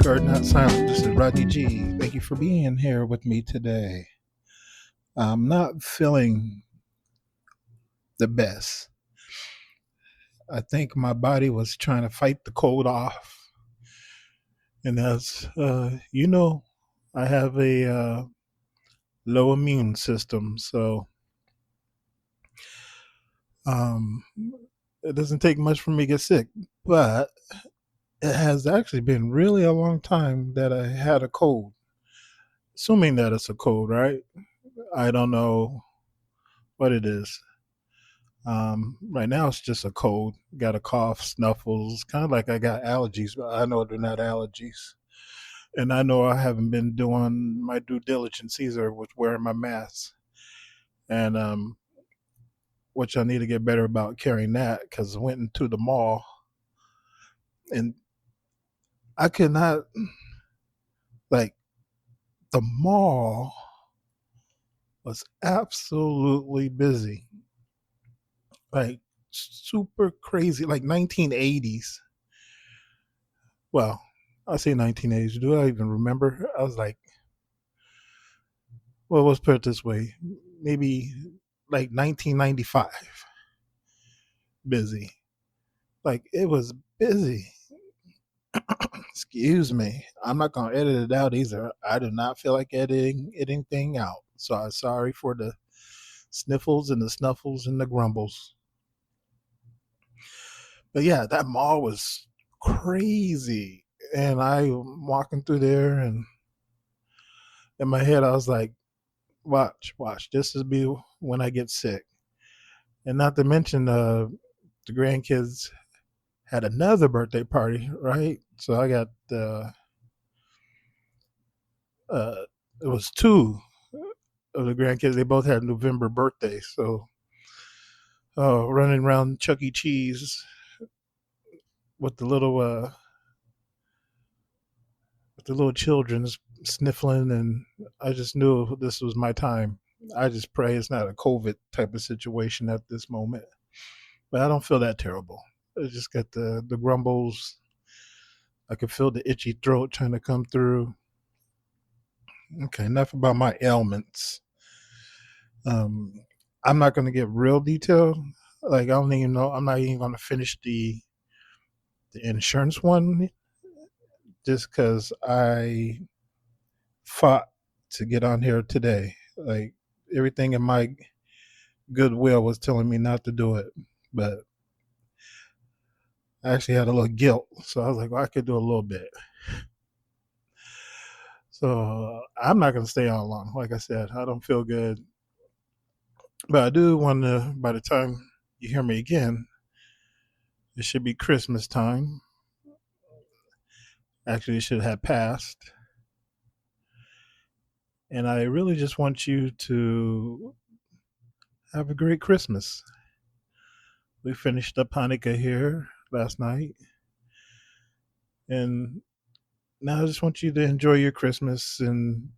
Guard Not Silent. This is Rodney G. Thank you for being here with me today. I'm not feeling the best. I think my body was trying to fight the cold off. And as you know, I have a low immune system. So um, it doesn't take much for me to get sick. But it has actually been really a long time that I had a cold. Assuming that it's a cold, right? I don't know what it is. Right now it's just a cold. Got a cough, snuffles, kind of like I got allergies, but I know they're not allergies. And I know I haven't been doing my due diligence either with wearing my mask. And which I need to get better about carrying that because I went into the mall and I could not, like, the mall was absolutely busy. Like, super crazy, like 1980s. Well, I say 1980s. Do I even remember? I was like, well, let's put it this way, maybe like 1995, busy. Like it was busy. Excuse me. I'm not going to edit it out either. I do not feel like editing anything out. So I'm sorry for the sniffles and the snuffles and the grumbles. But yeah, that mall was crazy. And I walking through there, and in my head, I was like, watch. This is be when I get sick. And not to mention the grandkids had another birthday party, right? So I got uh, it was two of the grandkids. They both had November birthdays, so running around Chuck E. Cheese with the little children sniffling, and I just knew this was my time. I just pray it's not a COVID type of situation at this moment, but I don't feel that terrible. I just got the grumbles. I could feel the itchy throat trying to come through. Okay, enough about my ailments. Um, I'm not going to get real detailed. Like I don't even know. I'm not even going to finish the insurance one just because I fought to get on here today. Like everything in my goodwill was telling me not to do it, but I actually had a little guilt, so I was like, well, I could do a little bit. So I'm not going to stay on long. Like I said, I don't feel good, but I do want to. By the time you hear me again, it should be Christmas time. Actually, it should have passed. And I really just want you to have a great Christmas. We finished up Hanukkah here last night. And now I just want you to enjoy your Christmas and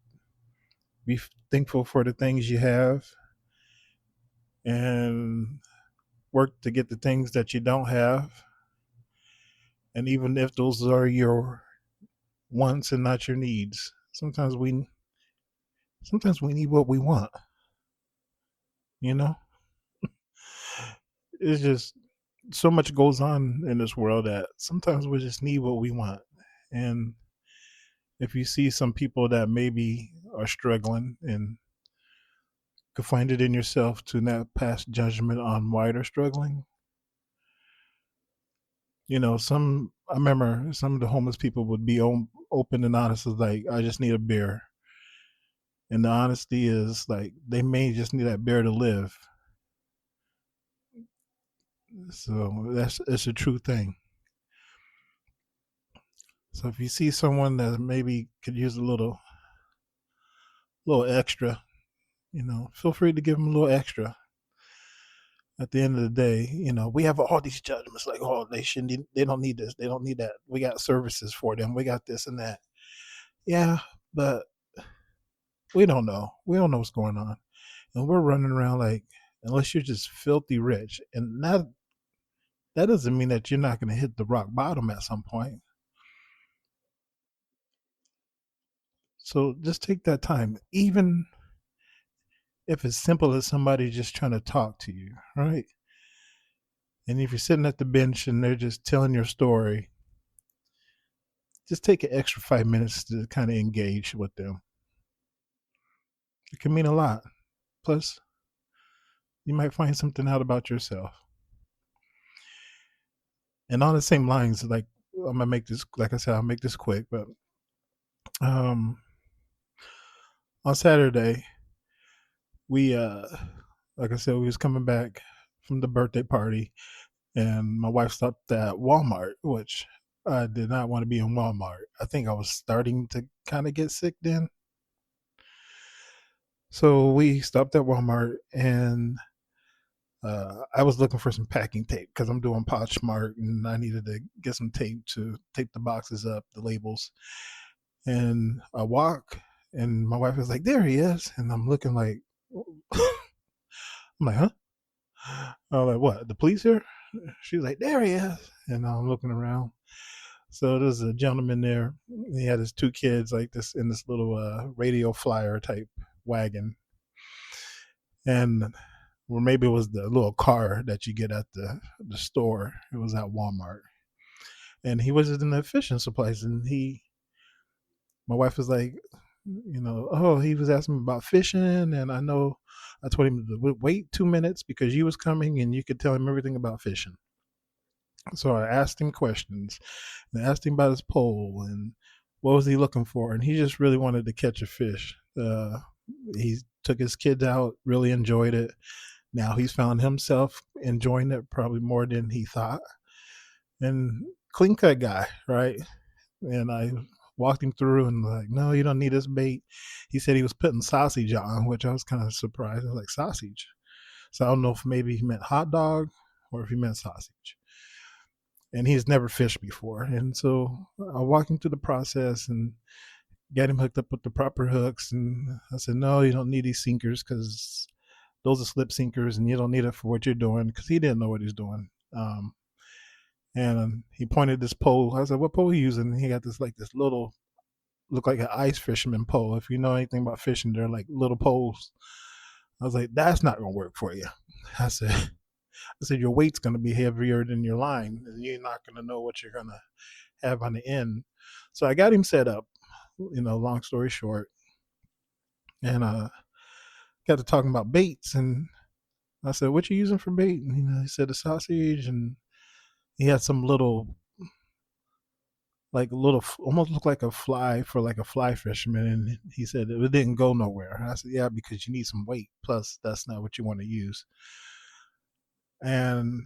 be thankful for the things you have and work to get the things that you don't have. And even if those are your wants and not your needs, sometimes we need what we want, you know? It's just so much goes on in this world that sometimes we just need what we want. And if you see some people that maybe are struggling and could find it in yourself to not pass judgment on why they're struggling, some I remember some of the homeless people would be open and honest, as like, I just need a beer. And the honesty is like they may just need that beer to live. So it's a true thing. So if you see someone that maybe could use a little extra, feel free to give them a little extra. At the end of the day, we have all these judgments like, oh, they shouldn't, they don't need this, they don't need that. We got services for them, we got this and that. Yeah, but we don't know. We don't know what's going on, and we're running around like, unless you're just filthy rich, and that doesn't mean that you're not going to hit the rock bottom at some point. So just take that time, even if it's simple as somebody just trying to talk to you, right? And if you're sitting at the bench and they're just telling your story, just take an extra 5 minutes to kind of engage with them. It can mean a lot. Plus, you might find something out about yourself. And on the same lines, like I'm gonna make this, like I said, I'll make this quick, but um, on Saturday, we, like I said, we was coming back from the birthday party, and my wife stopped at Walmart, which I did not want to be in Walmart. I think I was starting to kind of get sick then. So we stopped at Walmart, and I was looking for some packing tape because I'm doing Poshmark, and I needed to get some tape to tape the boxes up, the labels. And I walk, and my wife is like, "There he is," and I'm looking like, I'm like, "Huh?" I'm like, "What? The police here?" She's like, "There he is," and I'm looking around. So there's a gentleman there. He had his two kids like this in this little radio flyer type wagon, and or maybe it was the little car that you get at the store. It was at Walmart, and he was in the fishing supplies, and my wife was like, oh, he was asking me about fishing, and I told him to wait 2 minutes because you was coming, and you could tell him everything about fishing. So I asked him questions, and I asked him about his pole and what was he looking for, and he just really wanted to catch a fish. He took his kids out, really enjoyed it. Now he's found himself enjoying it probably more than he thought. And clean cut guy, right? And I walked him through and like, no, you don't need this bait. He said he was putting sausage on, which I was kind of surprised. I was like, sausage. So I don't know if maybe he meant hot dog or if he meant sausage. And he's never fished before. And so I walked him through the process and got him hooked up with the proper hooks. And I said, no, you don't need these sinkers because those are slip sinkers and you don't need it for what you're doing, because he didn't know what he's doing. And he pointed this pole. I said, what pole are you using? And he got this little, look like an ice fisherman pole. If you know anything about fishing, they're like little poles. I was like, that's not going to work for you. I said, your weight's going to be heavier than your line, and you're not going to know what you're going to have on the end. So I got him set up, long story short. And got to talking about baits, and I said, what you using for bait? And he said the sausage, and he had some little, like a little, almost looked like a fly for like a fly fisherman. And he said it didn't go nowhere. And I said, yeah, because you need some weight. Plus, that's not what you want to use. And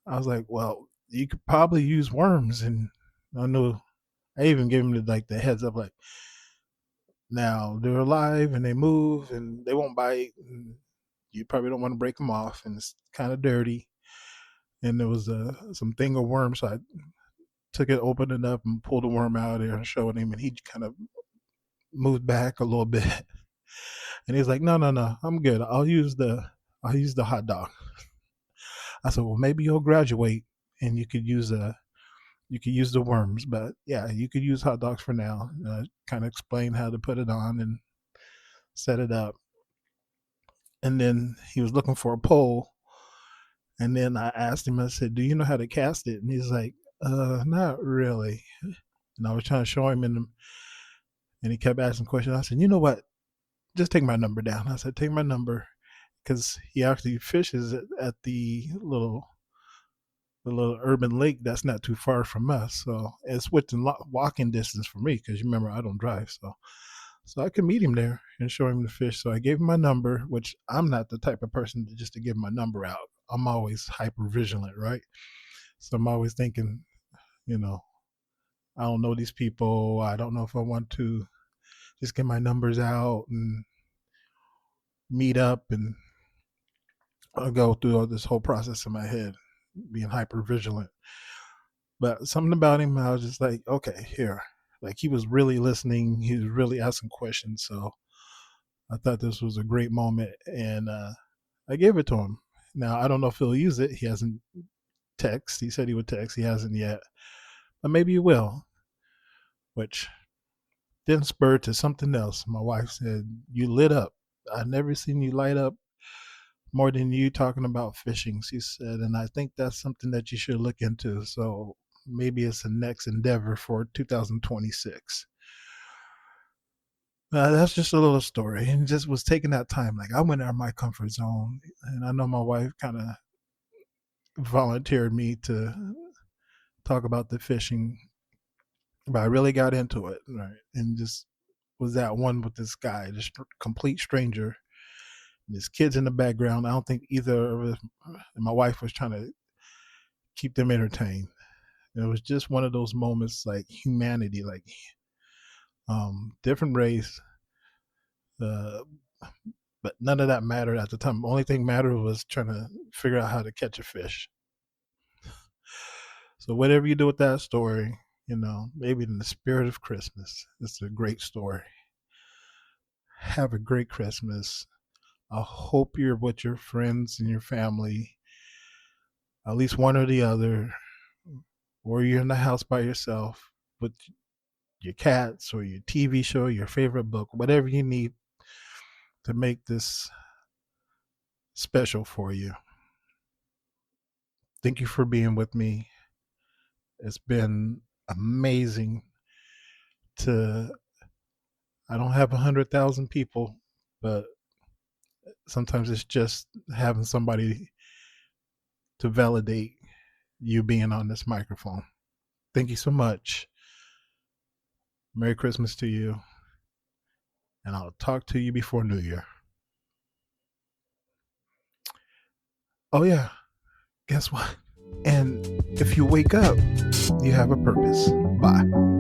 I was like, well, you could probably use worms. And I knew, I even gave him the heads up, like, now they're alive and they move and they won't bite. And you probably don't want to break them off, and it's kind of dirty. And there was some thing of worm, so I took it, opened it up, and pulled the worm out of there and showed him, and he kind of moved back a little bit. And he's like, no, no, no, I'm good. I'll use the hot dog. I said, well, maybe you'll graduate and you could use the worms, but yeah, you could use hot dogs for now. Kind of explain how to put it on and set it up. And then he was looking for a pole. And then I asked him, I said, do you know how to cast it? And he's like, not really. And I was trying to show him, and he kept asking questions. I said, you know what? Just take my number down. I said, take my number, because he actually fishes at the little urban lake that's not too far from us. So it's within walking distance for me, because you remember I don't drive. So I could meet him there and show him the fish. So I gave him my number, which I'm not the type of person to give my number out. I'm always hyper vigilant, right? So I'm always thinking, you know, I don't know these people. I don't know if I want to just get my numbers out and meet up, and I'll go through all this whole process in my head, being hyper vigilant. But something about him, I was just like, okay, here. Like, he was really listening. He was really asking questions. So I thought this was a great moment, and I gave it to him. Now, I don't know if he'll use it. He hasn't texted. He said he would text. He hasn't yet. But maybe he will, which then spurred to something else. My wife said, "You lit up. I never seen you light up more than you talking about fishing," she said, "and I think that's something that you should look into. So maybe it's the next endeavor for 2026." That's just a little story, and just was taking that time. Like I went out of my comfort zone, and I know my wife kind of volunteered me to talk about the fishing, but I really got into it, right? And just was at one with this guy, just complete stranger. There's kids in the background. I don't think either of us, and my wife was trying to keep them entertained. It was just one of those moments like humanity, like different race, uh, but none of that mattered at the time. The only thing mattered was trying to figure out how to catch a fish. So whatever you do with that story, maybe in the spirit of Christmas, it's a great story. Have a great Christmas. I hope you're with your friends and your family, at least one or the other, or you're in the house by yourself with your cats or your TV show, your favorite book, whatever you need to make this special for you. Thank you for being with me. It's been amazing to, I don't have 100,000 people, but sometimes it's just having somebody to validate you being on this microphone. Thank you so much. Merry Christmas to you. And I'll talk to you before New Year. Oh, yeah. Guess what? And if you wake up, you have a purpose. Bye.